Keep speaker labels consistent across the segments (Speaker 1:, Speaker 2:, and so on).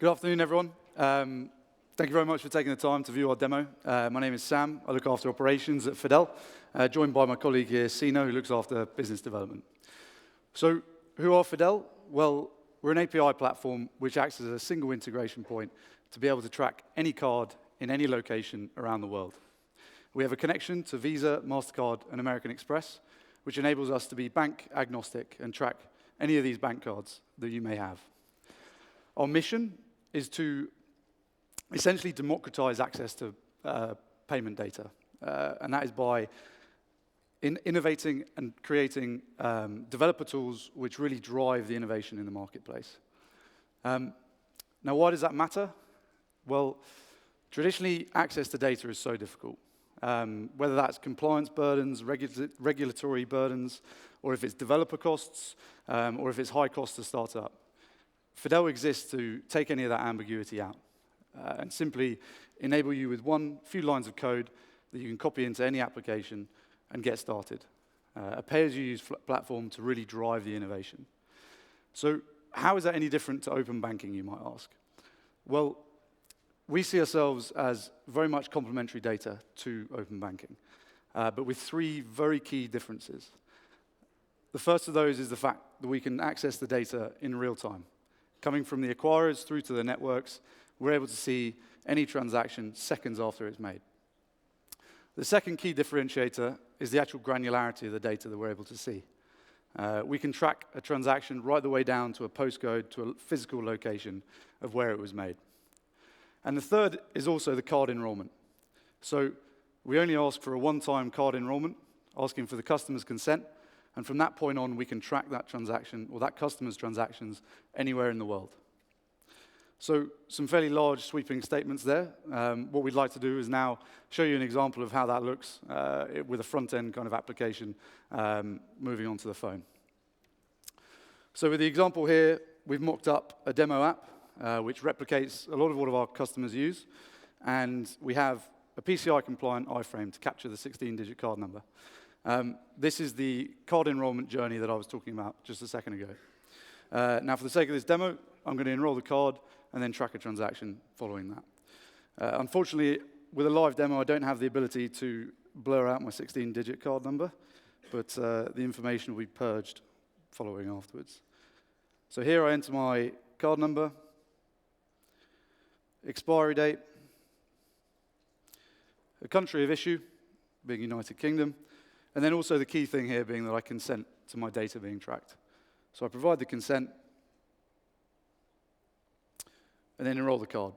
Speaker 1: Good afternoon, everyone. Thank you very much for taking the time to view our demo. My name is Sam. I look after operations at Fidel, joined by my colleague here, Sino, who looks after business development. So, who are Fidel? Well, we're an API platform which acts as a single integration point to be able to track any card in any location around the world. We have a connection to Visa, MasterCard, and American Express, which enables us to be bank agnostic and track any of these bank cards that you may have. Our mission is to essentially democratize access to payment data, and that is by innovating and creating developer tools which really drive the innovation in the marketplace. Now, why does that matter? Well, traditionally, access to data is so difficult. Whether that's compliance burdens, regulatory burdens, or if it's developer costs, or if it's high cost to start up. Fidel exists to take any of that ambiguity out and simply enable you with few lines of code that you can copy into any application and get started. A pay-as-you-use platform to really drive the innovation. So how is that any different to open banking, you might ask? Well, we see ourselves as very much complementary data to open banking, but with three very key differences. The first of those is the fact that we can access the data in real time. Coming from the acquirers through to the networks, we're able to see any transaction seconds after it's made. The second key differentiator is the actual granularity of the data that we're able to see. We can track a transaction right the way down to a postcode, to a physical location of where it was made. And the third is also the card enrollment. So we only ask for a one-time card enrollment, asking for the customer's consent, and from that point on, we can track that transaction, or that customer's transactions, anywhere in the world. So some fairly large sweeping statements there. What we'd like to do is now show you an example of how that looks with a front-end kind of application moving onto the phone. So with the example here, we've mocked up a demo app which replicates a lot of what our customers use, and we have a PCI-compliant iframe to capture the 16-digit card number. This is the card enrollment journey that I was talking about just a second ago. Now, for the sake of this demo, I'm going to enroll the card and then track a transaction following that. Unfortunately, with a live demo, I don't have the ability to blur out my 16-digit card number, but the information will be purged following afterwards. So here I enter my card number, expiry date, a country of issue, being United Kingdom, and then also the key thing here being that I consent to my data being tracked. So I provide the consent, and then enroll the card.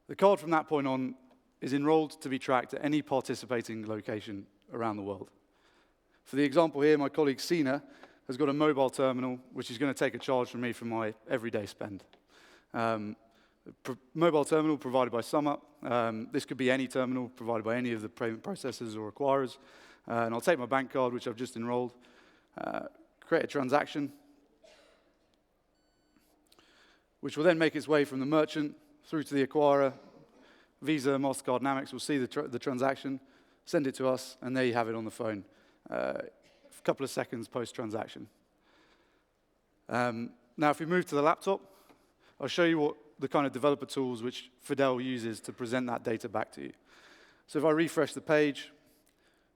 Speaker 1: The card from that point on is enrolled to be tracked at any participating location around the world. For the example here, my colleague Sina has got a mobile terminal which is going to take a charge from me for my everyday spend. Mobile terminal provided by SumUp. This could be any terminal provided by any of the payment processors or acquirers. And I'll take my bank card, which I've just enrolled, create a transaction, which will then make its way from the merchant through to the acquirer. Visa, MasterCard, and Amex will see the transaction, send it to us, and there you have it on the phone, a couple of seconds post-transaction. Now, if we move to the laptop, I'll show you what the kind of developer tools which Fidel uses to present that data back to you. So if I refresh the page,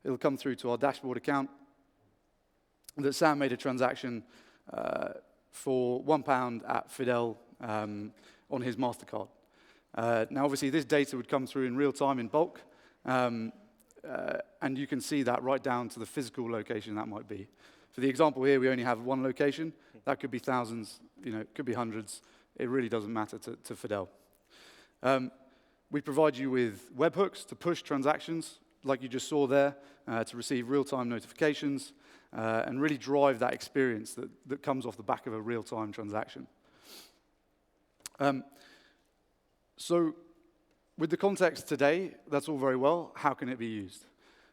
Speaker 1: it'll come through to our dashboard account that Sam made a transaction for £1 at Fidel on his MasterCard. Now, obviously, this data would come through in real time in bulk, and you can see that right down to the physical location that might be. For the example here, we only have one location. That could be thousands, it could be hundreds. It really doesn't matter to Fidel. We provide you with webhooks to push transactions, like you just saw there, to receive real-time notifications and really drive that experience that comes off the back of a real-time transaction. So with the context today, that's all very well. How can it be used?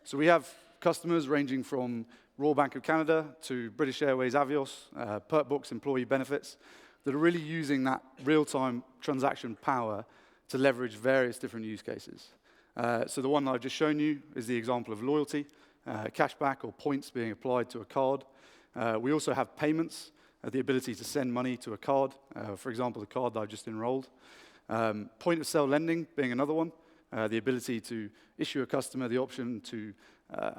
Speaker 1: So we have customers ranging from Royal Bank of Canada to British Airways Avios, Perkbox employee benefits, that are really using that real-time transaction power to leverage various different use cases. So the one that I've just shown you is the example of loyalty, cashback or points being applied to a card. We also have payments, the ability to send money to a card, for example, the card that I've just enrolled. Point-of-sale lending being another one, the ability to issue a customer the option to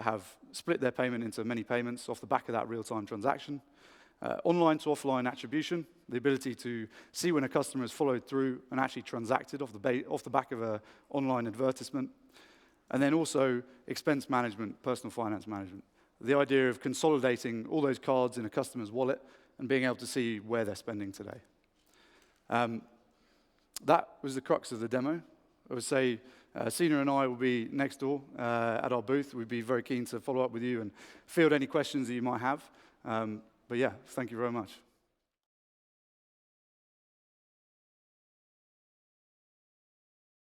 Speaker 1: have split their payment into many payments off the back of that real-time transaction. Online to offline attribution, the ability to see when a customer has followed through and actually transacted off the back of an online advertisement. And then also expense management, personal finance management. The idea of consolidating all those cards in a customer's wallet and being able to see where they're spending today. That was the crux of the demo. I would say Sina and I will be next door at our booth. We'd be very keen to follow up with you and field any questions that you might have. But yeah, thank you very much.